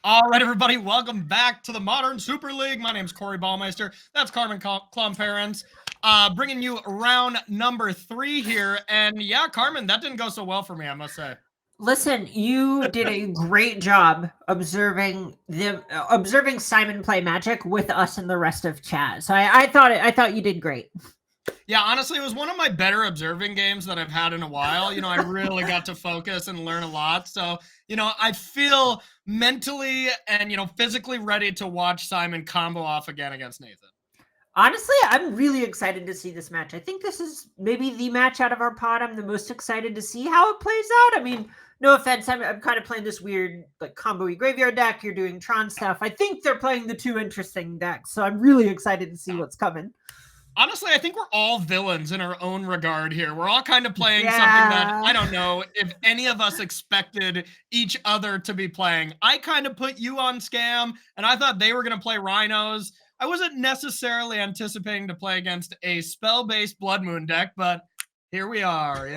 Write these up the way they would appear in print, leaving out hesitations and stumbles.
All right, everybody, welcome back to the Modern Super League. My name's Corey Ballmeister. That's Carmen Klumparens, bringing you round number 3 here. And yeah, Carmen, that didn't go so well for me, I must say. Listen, you did a great job observing Simon play Magic with us and the rest of chat. So I thought you did great. Yeah, honestly, it was one of my better observing games that I've had in a while. I really got to focus and learn a lot. So, I feel mentally and, physically ready to watch Simon combo off again against Nathan. Honestly, I'm really excited to see this match. I think this is maybe the match out of our pod I'm the most excited to see how it plays out. I mean, no offense, I'm kind of playing this weird like combo-y graveyard deck. You're doing Tron stuff. I think they're playing the two interesting decks, so I'm really excited to see what's coming. Honestly, I think we're all villains in our own regard here. We're all kind of playing something that, I don't know, if any of us expected each other to be playing. I kind of put you on Scam, and I thought they were going to play Rhinos. I wasn't necessarily anticipating to play against a spell-based Blood Moon deck, but here we are,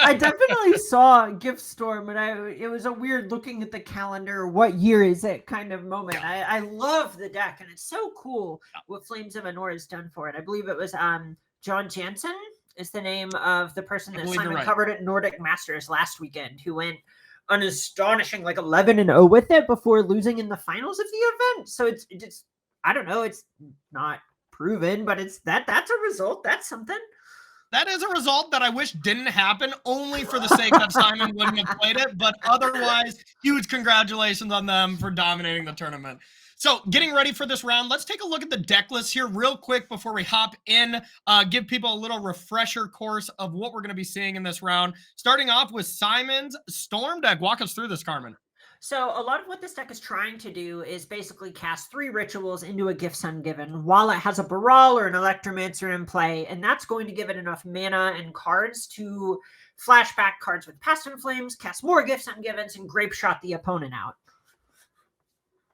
I definitely saw Gift Storm, and it was a weird looking at the calendar, what year is it kind of moment. I love the deck, and it's so cool what Flames of Anor has done for it. I believe it was John Jansen is the name of the person that Simon covered at Nordic Masters last weekend, who went an astonishing like 11-0 with it before losing in the finals of the event. So it's I don't know, it's not proven, but that's a result. That's something. That is a result that I wish didn't happen, only for the sake that Simon wouldn't have played it. But otherwise, huge congratulations on them for dominating the tournament. So getting ready for this round, let's take a look at the deck list here real quick before we hop in, give people a little refresher course of what we're going to be seeing in this round. Starting off with Simon's Storm deck. Walk us through this, Carmen. So a lot of what this deck is trying to do is basically cast 3 rituals into a Gifts Ungiven while it has a Baral or an Electromancer in play, and that's going to give it enough mana and cards to flash back cards with Past in Flames, cast more Gifts Ungivens, and Grape Shot the opponent out.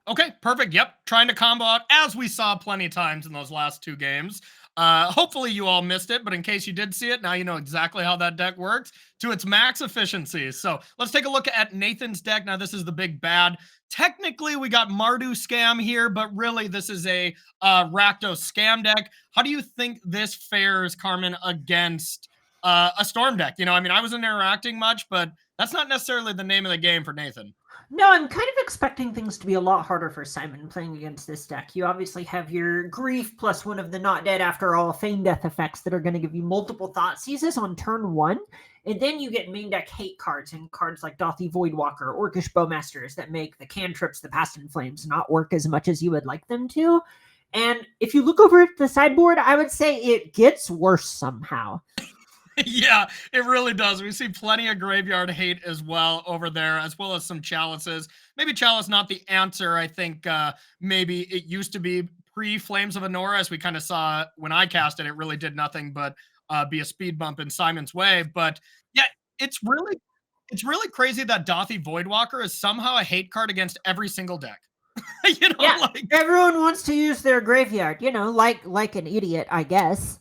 Okay, perfect. Yep, trying to combo out, as we saw plenty of times in those last 2 games. Hopefully you all missed it, but in case you did see it, now you know exactly how that deck works to its max efficiency. So let's take a look at Nathan's deck. Now, this is the big bad. Technically, we got Mardu Scam here, but really this is a Rakdos Scam deck. How do you think this fares, Carmen, against a Storm deck? I wasn't interacting much, but that's not necessarily the name of the game for Nathan. No, I'm kind of expecting things to be a lot harder for Simon playing against this deck. You obviously have your Grief plus one of the Not Dead After All Feign Death effects that are going to give you multiple Thought Seizes on turn 1. And then you get main deck hate cards and cards like Dothy Voidwalker, Orcish Bowmasters that make the cantrips, the Past in Flames, not work as much as you would like them to. And if you look over at the sideboard, I would say it gets worse somehow. Yeah, it really does. We see plenty of graveyard hate as well over there, as well as some chalices. Maybe chalice not the answer. I think maybe it used to be pre-Flames of Anor, as we kind of saw when I cast it. It really did nothing but be a speed bump in Simon's way. But yeah, it's really crazy that Dothy Voidwalker is somehow a hate card against every single deck. Everyone wants to use their graveyard, like an idiot, I guess.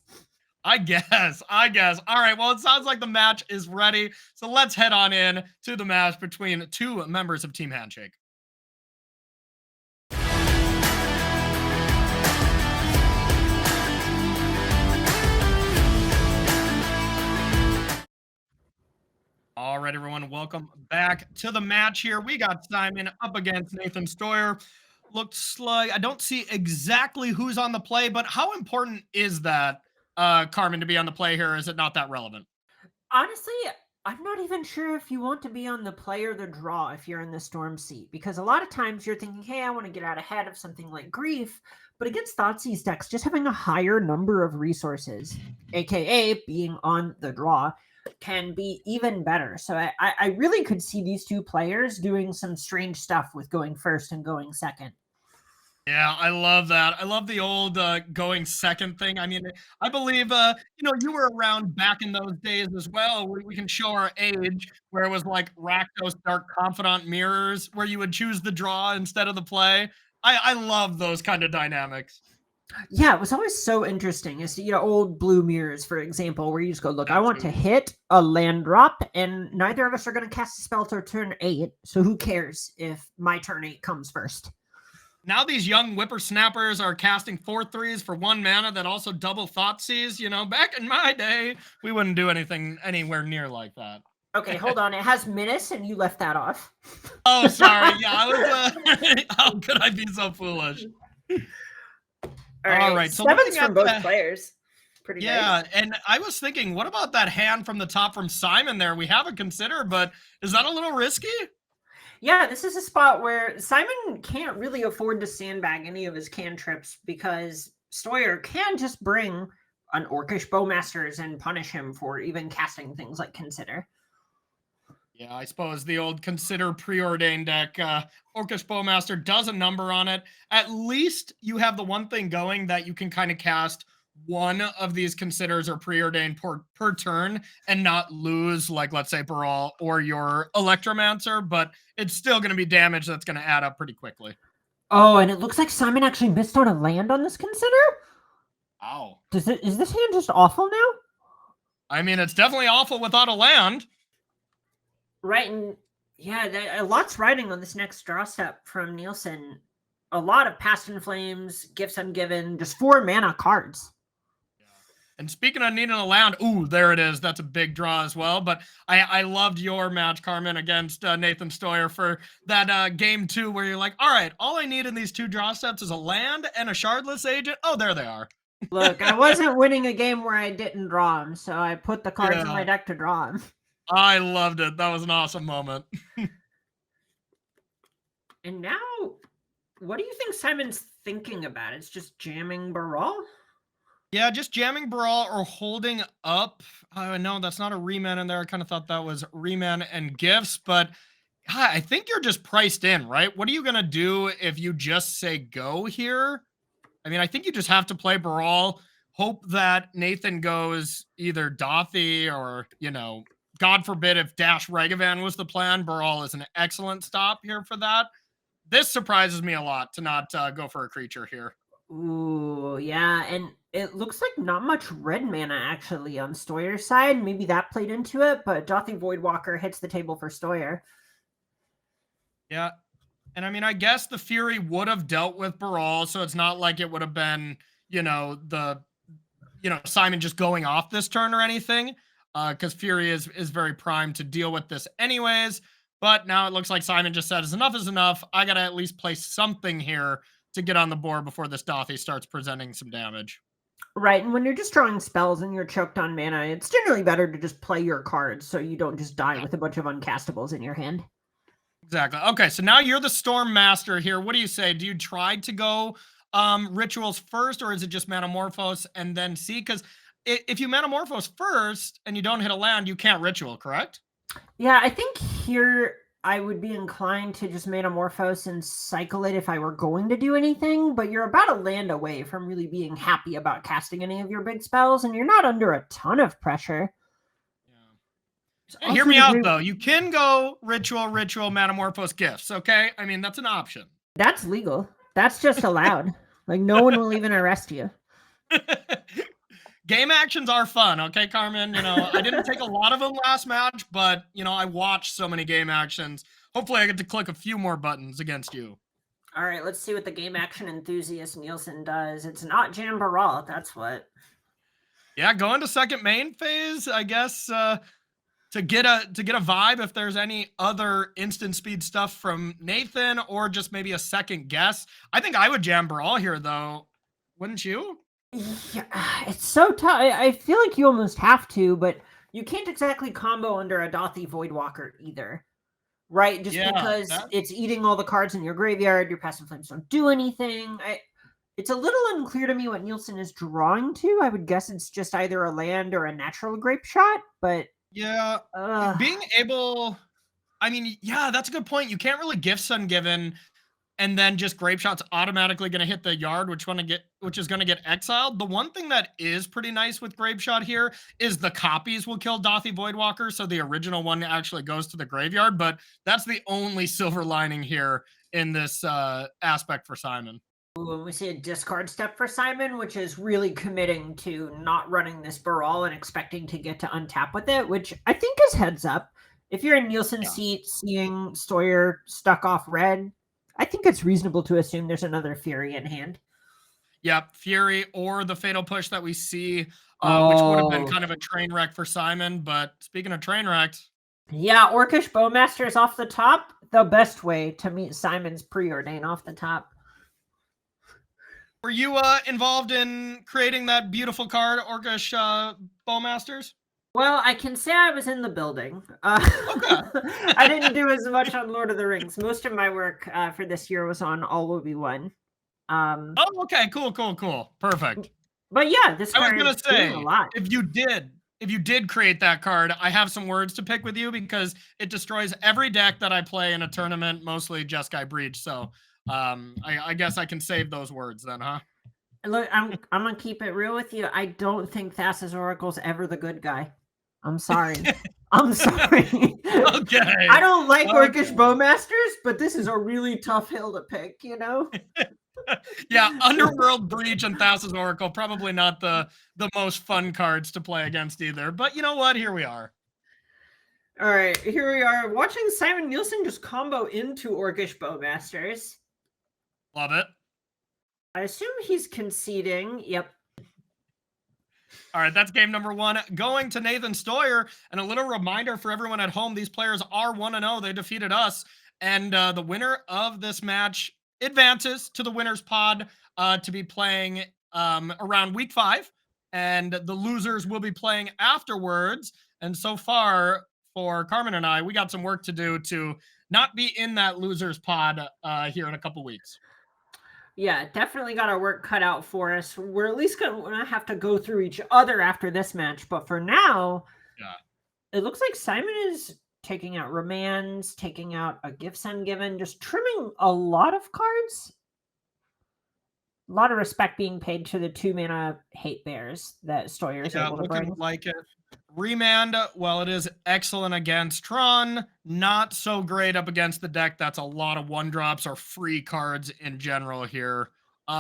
I guess. All right, well, it sounds like the match is ready. So let's head on in to the match between 2 members of Team Handshake. All right, everyone, welcome back to the match here. We got Simon up against Nathan Steuer. Looks like I don't see exactly who's on the play, but how important is that, Carmen, to be on the play here? Is it not that relevant? Honestly, I'm not even sure if you want to be on the play or the draw if you're in the Storm seat, because a lot of times you're thinking, hey, I want to get out ahead of something like Grief, but against Thoughtseize decks, just having a higher number of resources, aka being on the draw, can be even better. So I really could see these 2 players doing some strange stuff with going first and going second. Yeah, I love that. I love the old going second thing. I mean, I believe, you were around back in those days as well. We can show our age, where it was like Rakdos Dark Confidant Mirrors, where you would choose the draw instead of the play. I love those kind of dynamics. Yeah, it was always so interesting. It's, old blue mirrors, for example, where you just go, look, I want to Absolutely. hit a land drop, and neither of us are going to cast a spell till turn 8. So who cares if my turn 8 comes first? Now these young whippersnappers are casting 4/3s for 1 mana that also double Thoughtseize. Back in my day, we wouldn't do anything anywhere near like that. Okay, hold on. It has menace, and you left that off. Oh, sorry. Yeah, I was. How could I be so foolish? All right. So Sevens looking at from both the players. Pretty yeah, nice. and I was thinking, what about that hand from the top from Simon there? We haven't considered, but is that a little risky? Yeah, this is a spot where Simon can't really afford to sandbag any of his cantrips because Steuer can just bring an Orcish Bowmasters and punish him for even casting things like Consider. Yeah, I suppose the old consider preordained deck. Orcish Bowmaster does a number on it. At least you have the one thing going that you can kind of cast one of these considers or preordained per turn and not lose, like, let's say, Baral or your Electromancer, but it's still going to be damage that's going to add up pretty quickly. Oh, and it looks like Simon actually missed on a land on this Consider? Wow. Is this hand just awful now? I mean, it's definitely awful without a land. Right, and yeah, a lot's riding on this next draw step from Nielsen. A lot of Past in Flames, Gifts Ungiven, just 4 mana cards. And speaking of needing a land, ooh, there it is. That's a big draw as well. But I loved your match, Carmen, against Nathan Steuer for that game 2 where you're like, all right, all I need in these 2 draw steps is a land and a Shardless Agent. Oh, there they are. Look, I wasn't winning a game where I didn't draw them, so I put the cards in my deck to draw them. I loved it. That was an awesome moment. And now, what do you think Simon's thinking about? It's just jamming Baral? Yeah, just jamming Brawl or holding up. No, that's not a reman in there. I kind of thought that was reman and gifts, but I think you're just priced in, right? What are you going to do if you just say go here? I mean, I think you just have to play Baral, hope that Nathan goes either Dothy or, God forbid if Dash Regavan was the plan. Baral is an excellent stop here for that. This surprises me a lot to not go for a creature here. Ooh, yeah, and it looks like not much red mana actually on Steuer's side. Maybe that played into it, but Dothy Voidwalker hits the table for Steuer. Yeah. And I mean, I guess the Fury would have dealt with Baral, so it's not like it would have been, Simon just going off this turn or anything, because Fury is very primed to deal with this anyways. But now it looks like Simon just said, enough is enough. I got to at least play something here to get on the board before this Dothy starts presenting some damage. Right, and when you're just drawing spells and you're choked on mana, it's generally better to just play your cards so you don't just die with a bunch of uncastables in your hand. Exactly. Okay, so now you're the Storm Master here. What do you say? Do you try to go rituals first, or is it just Manamorphose and then see? Because if you Manamorphose first and you don't hit a land, you can't ritual, correct? Yeah, I think here I would be inclined to just Manamorphose and cycle it if I were going to do anything, but you're about a land away from really being happy about casting any of your big spells, and you're not under a ton of pressure. Hey, hear me out, though. You can go ritual, Manamorphose gifts, okay? I mean, that's an option. That's legal. That's just allowed. Like, no one will even arrest you. Game actions are fun, okay, Carmen? I didn't take a lot of them last match, but, I watched so many game actions. Hopefully I get to click a few more buttons against you. All right, let's see what the game action enthusiast Nielsen does. It's not Jam Baral, that's what. Yeah, go into second main phase, I guess, to get a vibe if there's any other instant speed stuff from Nathan or just maybe a second guess. I think I would jam Baral here, though. Wouldn't you? Yeah, it's so tough. I feel like you almost have to, but you can't exactly combo under a Dothy Voidwalker either. Right? Just because it's eating all the cards in your graveyard, your passive flames don't do anything. It's a little unclear to me what Nielsen is drawing to. I would guess it's just either a land or a natural grape shot, but yeah, being able, I mean, yeah, that's a good point. You can't really Gifts Ungiven and then just Grape Shot's automatically going to hit the yard, which is going to get exiled. The one thing that is pretty nice with Grape Shot here is the copies will kill Dothy Voidwalker, so the original one actually goes to the graveyard, but that's the only silver lining here in this aspect for Simon. When we see a discard step for Simon, which is really committing to not running this Baral and expecting to get to untap with it, which I think is heads up. If you're in Nielsen seat seeing Steuer stuck off red, I think it's reasonable to assume there's another Fury in hand. Yep, Fury or the Fatal Push that we see, which would have been kind of a train wreck for Simon. But speaking of train wrecks, yeah, Orcish Bowmasters off the top, the best way to meet Simon's preordain off the top. Were you involved in creating that beautiful card, Orcish Bowmasters? Well, I can say I was in the building. I didn't do as much on Lord of the Rings. Most of my work for this year was on All Will Be One. Oh, okay, cool. Perfect. But yeah, this card I was gonna say, a lot. if you did create that card, I have some words to pick with you because it destroys every deck that I play in a tournament, mostly Jeskai Breach. So I guess I can save those words then, huh? Look, I'm gonna keep it real with you. I don't think Thassa's Oracle's ever the good guy. I'm sorry. I'm sorry. Okay. I don't like Orcish Bowmasters, but this is a really tough hill to pick, you know? Yeah, Underworld Breach and Thassa's Oracle, probably not the most fun cards to play against either. But you know what? Here we are. All right, here we are watching Simon Nielsen just combo into Orcish Bowmasters. Love it. I assume he's conceding. Yep. All right, that's game number 1. Going to Nathan Steuer. And a little reminder for everyone at home, these players are 1-0. They defeated us. And the winner of this match advances to the winner's pod to be playing around week 5. And the losers will be playing afterwards. And so far, for Carmen and I, we got some work to do to not be in that loser's pod here in a couple weeks. Yeah, definitely got our work cut out for us. We're at least going to have to go through each other after this match. But for now, it looks like Simon is taking out Remands, taking out a Gifts Ungiven, just trimming a lot of cards. A lot of respect being paid to the 2-mana Hate Bears that Steuer is able to bring. Like it. Remand, well, it is excellent against Tron. Not so great up against the deck. That's a lot of 1-drops or free cards in general here.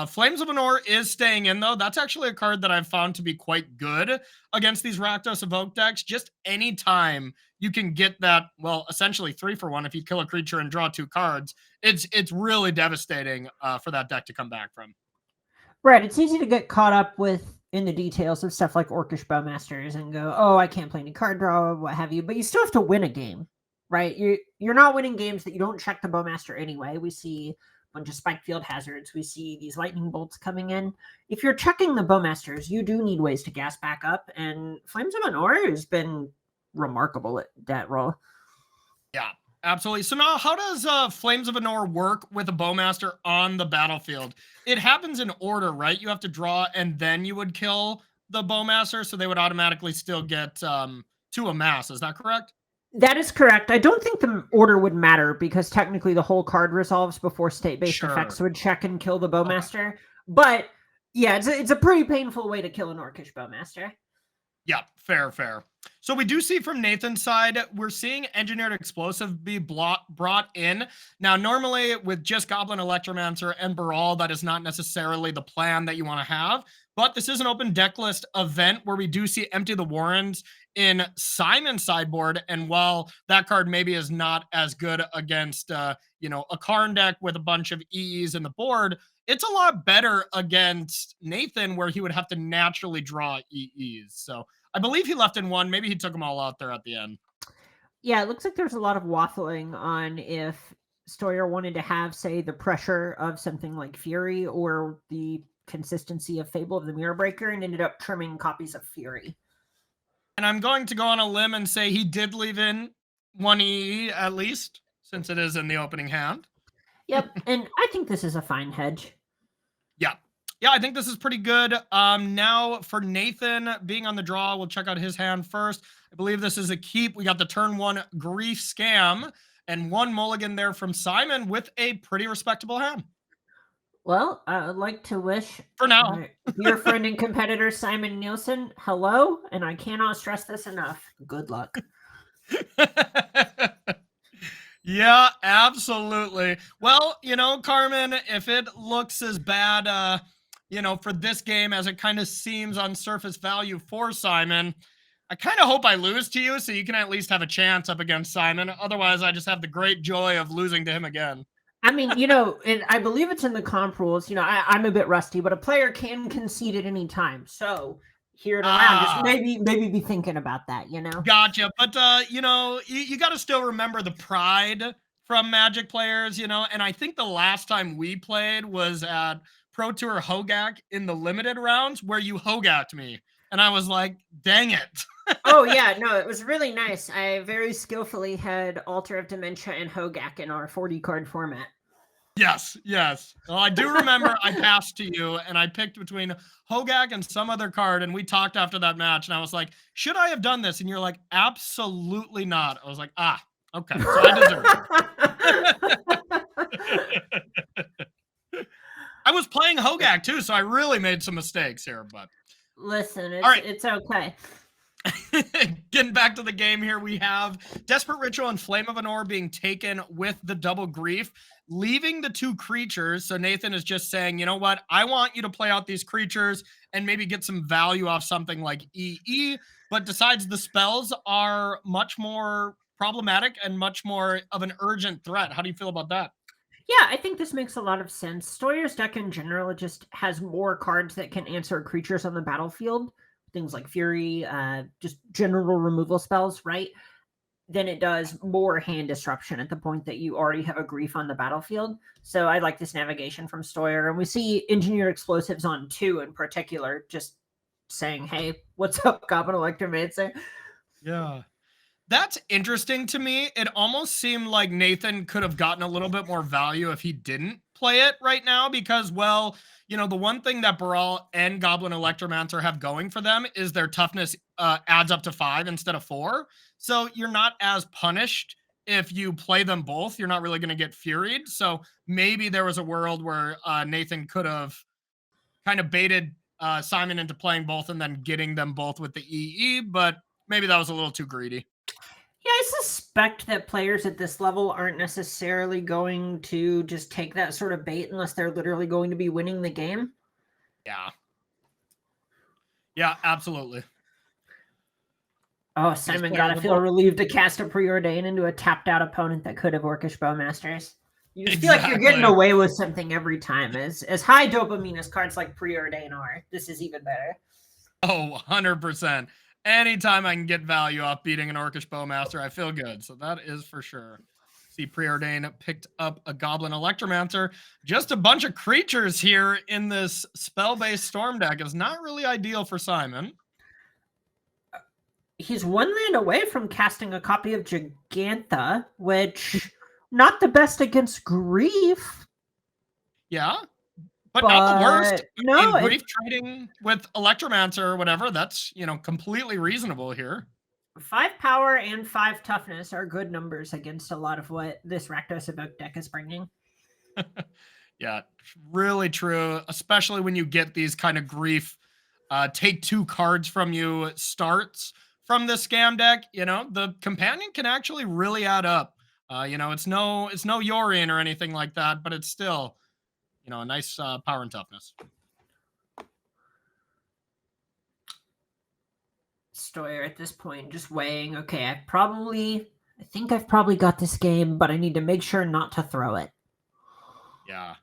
Flames of Anor is staying in, though. That's actually a card that I've found to be quite good against these Rakdos Evoke decks. Just any time you can get that, well, essentially 3-for-1 if you kill a creature and draw 2 cards, it's really devastating for that deck to come back from. Right, it's easy to get caught up in the details of stuff like Orcish Bowmasters and go, oh, I can't play any card draw, what have you. But you still have to win a game, right? You're not winning games that you don't check the Bowmaster anyway. We see a bunch of Spike Field Hazards. We see these Lightning Bolts coming in. If you're checking the Bowmasters, you do need ways to gas back up. And Flames of Anor has been remarkable at that role. Yeah. Absolutely. So now how does Flames of Anor work with a Bowmaster on the battlefield? It happens in order, right? You have to draw and then you would kill the Bowmaster, so they would automatically still get 2 amass. Is that correct? That is correct. I don't think the order would matter because technically the whole card resolves before state-based effects would check and kill the Bowmaster. Okay. But yeah, it's a pretty painful way to kill an Orcish Bowmaster. Yeah, fair. So we do see from Nathan's side, we're seeing Engineered Explosive be brought in. Now, normally with just Goblin Electromancer and Baral, that is not necessarily the plan that you want to have. But this is an open deck list event where we do see Empty the Warrens in Simon's sideboard. And while that card maybe is not as good against, a Karn deck with a bunch of EEs in the board, it's a lot better against Nathan where he would have to naturally draw EEs. So I believe he left in 1. Maybe he took them all out there at the end. Yeah, it looks like there's a lot of waffling on if Steuer wanted to have, say, the pressure of something like Fury or the consistency of Fable of the Mirror Breaker and ended up trimming copies of Fury. And I'm going to go on a limb and say he did leave in 1 EE at least, since it is in the opening hand. Yep, and I think this is a fine hedge. Yeah, I think this is pretty good. Now for Nathan being on the draw, we'll check out his hand first. I believe this is a keep. We got the turn 1 Grief Scam and 1 mulligan there from Simon with a pretty respectable hand. Well, I would like to wish for now your friend and competitor Simon Nielsen hello, and I cannot stress this enough. Good luck. Yeah, absolutely. Well, Carmen, if it looks as bad, for this game as it kind of seems on surface value for Simon, I kind of hope I lose to you so you can at least have a chance up against Simon. Otherwise, I just have the great joy of losing to him again. I mean, and I believe it's in the comp rules. I'm a bit rusty, but a player can concede at any time. So here it around, just maybe be thinking about that. Gotcha. But you got to still remember the pride from Magic players, and I think the last time we played was at Pro Tour Hogak in the limited rounds where you Hogacked me. And I was like, dang it. Oh yeah, no, it was really nice. I very skillfully had Altar of Dementia and Hogak in our 40 card format. Yes. Well, I do remember I passed to you and I picked between Hogak and some other card, and we talked after that match, and I was like, should I have done this? And you're like, absolutely not. I was like, okay, so I deserve it. I was playing Hogak too, so I really made some mistakes here, but listen, it's okay. Getting back to the game here, we have Desperate Ritual and Flame of Anor being taken with the double grief, leaving the two creatures. So Nathan is just saying, you know what? I want you to play out these creatures and maybe get some value off something like EE, but decides the spells are much more problematic and much more of an urgent threat. How do you feel about that? Yeah, I think this makes a lot of sense. Steuer's deck in general just has more cards that can answer creatures on the battlefield, things like Fury, just general removal spells, right? Than it does more hand disruption at the point that you already have a grief on the battlefield. So I like this navigation from Steuer. And we see Engineered Explosives on 2 in particular, just saying, hey, what's up, Goblin Electromancer? Yeah. That's interesting to me. It almost seemed like Nathan could have gotten a little bit more value if he didn't play it right now because, well, the one thing that Baral and Goblin Electromancer have going for them is their toughness adds up to 5 instead of 4. So you're not as punished if you play them both. You're not really going to get furied. So maybe there was a world where Nathan could have kind of baited Simon into playing both and then getting them both with the EE, but maybe that was a little too greedy. Yeah, I suspect that players at this level aren't necessarily going to just take that sort of bait unless they're literally going to be winning the game. Yeah, absolutely. Oh, Simon gotta feel relieved to cast a Preordain into a tapped out opponent that could have Orcish Bowmasters. You just feel like you're getting away with something every time. As high dopamine as cards like Preordain are, this is even better. Oh, 100%. Anytime I can get value off beating an Orcish Bowmaster, I feel good. So that is for sure. See, Preordain picked up a Goblin Electromancer. Just a bunch of creatures here in this spell-based Storm deck is not really ideal for Simon. He's one land away from casting a copy of Gigantha, which not the best against grief. Yeah. But not the worst. No, grief trading with Electromancer or whatever, that's, completely reasonable here. 5 power and 5 toughness are good numbers against a lot of what this Rakdos Evoke deck is bringing. Yeah, really true, especially when you get these kind of grief take 2 cards from you starts from the scam deck. The companion can actually really add up. It's no Yorion or anything like that, but it's still a nice power and toughness. Steuer at this point just weighing, okay, I think I've probably got this game, but I need to make sure not to throw it. Yeah.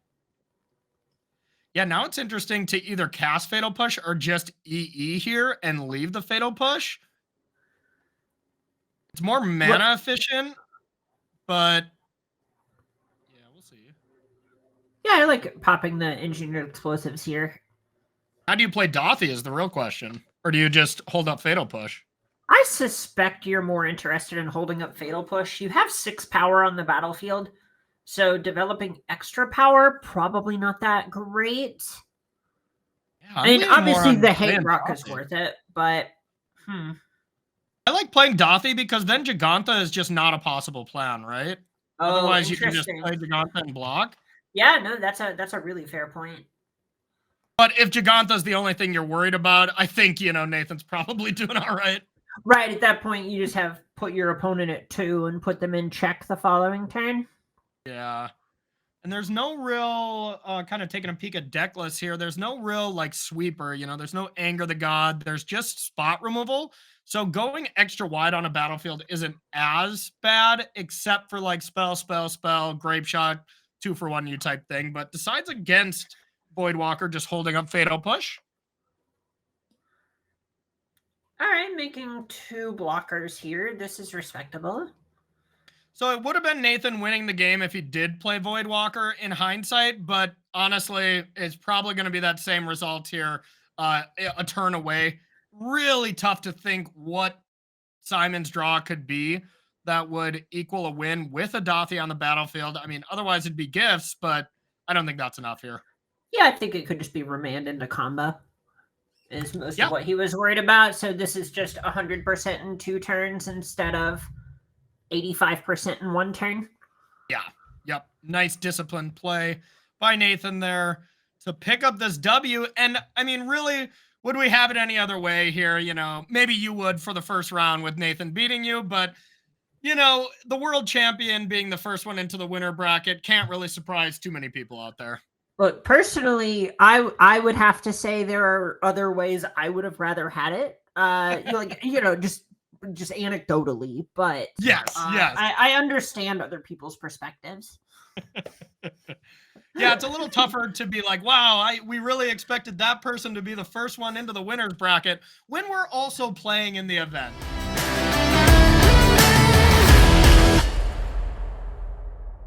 Yeah, now it's interesting to either cast Fatal Push or just EE here and leave the Fatal Push. It's more mana efficient, but yeah, we'll see. Yeah, I like popping the Engineered Explosives here. How do you play Dothy is the real question. Or do you just hold up Fatal Push? I suspect you're more interested in holding up Fatal Push. You have 6 power on the battlefield, so developing extra power, probably not that great. Yeah, I mean, obviously the Hate Rock is worth it, but I like playing Dothy because then Gigantha is just not a possible plan, right? Otherwise, you can just play Gigantha and block. Yeah, no, that's a really fair point. But if Gigantha's the only thing you're worried about, I think, Nathan's probably doing all right. Right, at that point, you just have put your opponent at 2 and put them in check the following turn. Yeah. And there's no real, kind of taking a peek at deck lists here, there's no real, like, sweeper, you know, there's no Anger the God, there's just spot removal. So going extra wide on a battlefield isn't as bad, except for, like, spell, Grape Shot, 2-for-1 you type thing, but decides against Voidwalker just holding up Fatal Push. All right, making 2 blockers here. This is respectable. So it would have been Nathan winning the game if he did play Voidwalker in hindsight, but honestly, it's probably going to be that same result here, a turn away. Really tough to think what Simon's draw could be that would equal a win with a Dothy on the battlefield. I mean, otherwise it'd be gifts, but I don't think that's enough here. Yeah, I think it could just be remand into combo is most of what he was worried about. So this is just 100% in 2 turns instead of 85% in 1 turn. Yeah. Yep. Nice disciplined play by Nathan there to pick up this W. And I mean, really, would we have it any other way here? You know, maybe you would for the first round with Nathan beating you, but you know, the world champion being the first one into the winner bracket can't really surprise too many people out there. Look, personally, I would have to say there are other ways I would have rather had it. Like, you know, just anecdotally, but yes. I understand other people's perspectives. Yeah, it's a little tougher to be like, wow, we really expected that person to be the first one into the winner's bracket when we're also playing in the event.